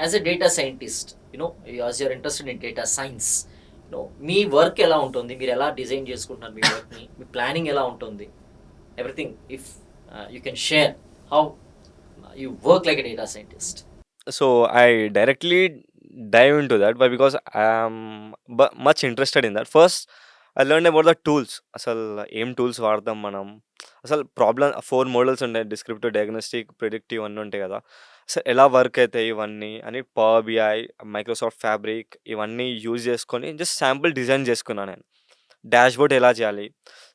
As a data scientist, as you are interested in data science, మీ work ఎలా ఉంటుంది? మీరు ఎలా డిజైన్ చేసుకుంటున్నారు మీ వర్క్ని? మీ ప్లానింగ్ ఎలా ఉంటుంది? Everything, if you can share how you work like a data scientist. So I directly dive into that, but because I am much interested in that. First, I learned about the tools. అసలు ఏం tools వాడతాం మనం? అసలు problem 4 models ఉంటాయి. Descriptive, diagnostic, predictive అన్నీ ఉంటాయి కదా! అసలు ఎలా వర్క్ అయితాయి ఇవన్నీ అని పవర్ బిఐ, మైక్రోసాఫ్ట్ ఫ్యాబ్రిక్ ఇవన్నీ యూజ్ చేసుకొని జస్ట్ శాంపుల్ డిజైన్ చేసుకున్నా నేను. డాష్‌బోర్డ్ ఎలా చేయాలి?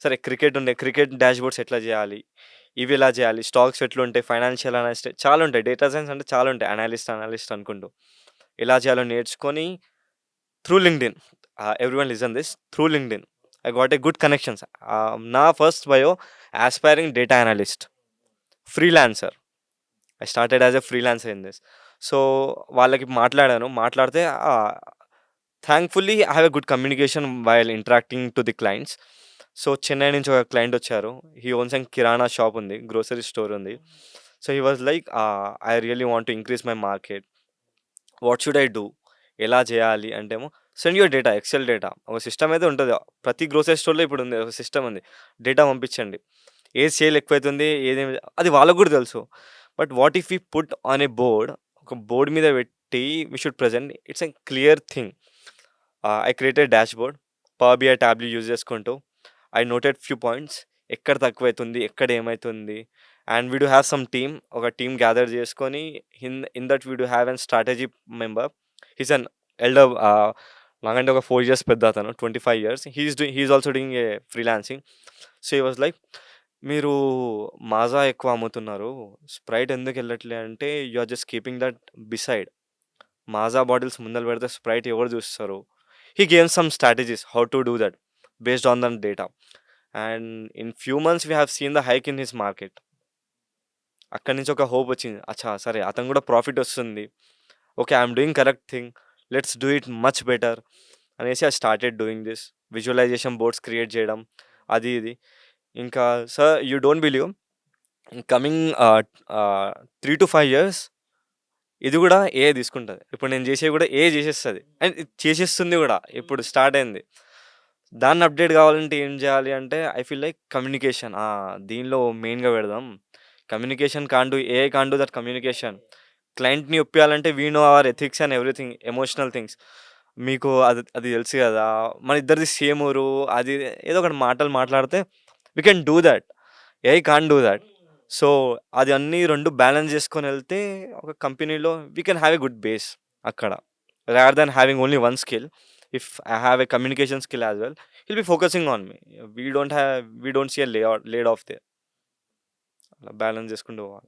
సరే క్రికెట్ డాష్‌బోర్డ్స్ ఎట్లా చేయాలి? ఇవి ఎలా చేయాలి? స్టాక్స్ ఎట్లుంటాయి? ఫైనాన్షియల్ అనలిస్ట్ చాలా ఉంటాయి. డేటా సైన్స్ అంటే చాలా ఉంటాయి. అనలిస్ట్ అనుకుంటూ. ఎలా చేయాలో నేర్చుకొని through LinkedIn, everyone listen this, through LinkedIn I got a good connections. నా first bio aspiring data analyst, freelancer. I started as a freelancer in this. So వాళ్ళకి మాట్లాడాను. మాట్లాడితే thankfully I have a good communication while interacting to the clients. So Chennai నుంచి ఒక client వచ్చారు. He owns and kirana shop ఉంది, grocery store ఉంది. So he was like, I really want to increase my market, what should I do? ఎలా చేయాలి అంటేమో, send your data, excel data. ఒక system అయితే ఉంటుంది. ప్రతి గ్రోసరీ స్టోర్లో ఇప్పుడు ఉంది, ఒక సిస్టమ్ ఉంది. డేటా పంపించండి, ఏది సేల్ ఎక్కువైతుంది, ఏది అది వాళ్ళకు కూడా తెలుసు. But what if you put on a board, ఒక బోర్డ్ మీద పెట్టి we should present it's a clear thing. I created dashboard, power BI ట్యాబ్‌లు యూజ్ చేసుకుంటూ ఐ నోటెడ్ ఫ్యూ పాయింట్స్. ఎక్కడ తక్కువైతుంది, ఎక్కడ ఏమైతుంది. And we do have some team, ఒక టీమ్ గ్యాదర్ చేసుకొని in that we do have an strategy member. He's an elder, నాకంటే ఒక 4 ఇయర్స్ పెద్ద అతను, 25 years. He's also doing a freelancing. So he was like, మీరు మాజా ఎక్కువ అమ్ముతున్నారు, స్ప్రైట్ ఎందుకు వెళ్ళట్లే అంటే, you are just keeping that beside. Maaza bottles ముందర పెడితే స్ప్రైట్ ఎవరు చూస్తారు? He gave some strategies how to do that based on that data. And in few months we have seen the hike in his market. అక్కడి నుంచి ఒక hope వచ్చింది. అచ్చా, సరే అతను కూడా ప్రాఫిట్ వస్తుంది. Okay, I'm doing correct thing, let's do it much better అనేసి I started doing this. Visualization boards create చేయడం, అది ఇది. ఇంకా sir, you don't believe, coming 3 to 5 years ఇది కూడా ఏఐ తీసుకుంటది. ఇప్పుడు నేను చేసేవి కూడా ఏఐ చేసేస్తది. అండ్ ఇది చేసేస్తుంది కూడా. ఇప్పుడు స్టార్ట్ అయింది. దాన్ని అప్‌డేట్ కావాలంటే ఏం చేయాలి అంటే, ఐ ఫీల్ లైక్ కమ్యూనికేషన్. దీనిలో మెయిన్‌గా పెడదాం. Communication can do, AI can do that communication. క్లయింట్‌ని ఒప్పియాలంటే we know our ethics and everything, emotional things. మీకు అది అది తెలుసు కదా! మన ఇద్దరిది సేమ్ ఊరు, అది ఏదో ఒకటి మాటలు మాట్లాడితే we can do that. AI can't do that. So అది అన్నీ 2 బ్యాలెన్స్ చేసుకొనెళ్తే ఒక కంపెనీలో we can have a good base అక్కడ. Rather than having only one skill. If I have a communication skill as well, he'll be focusing on me. We don't see a lead off there. అలా balance చేసుకుంటూ పోవాలి.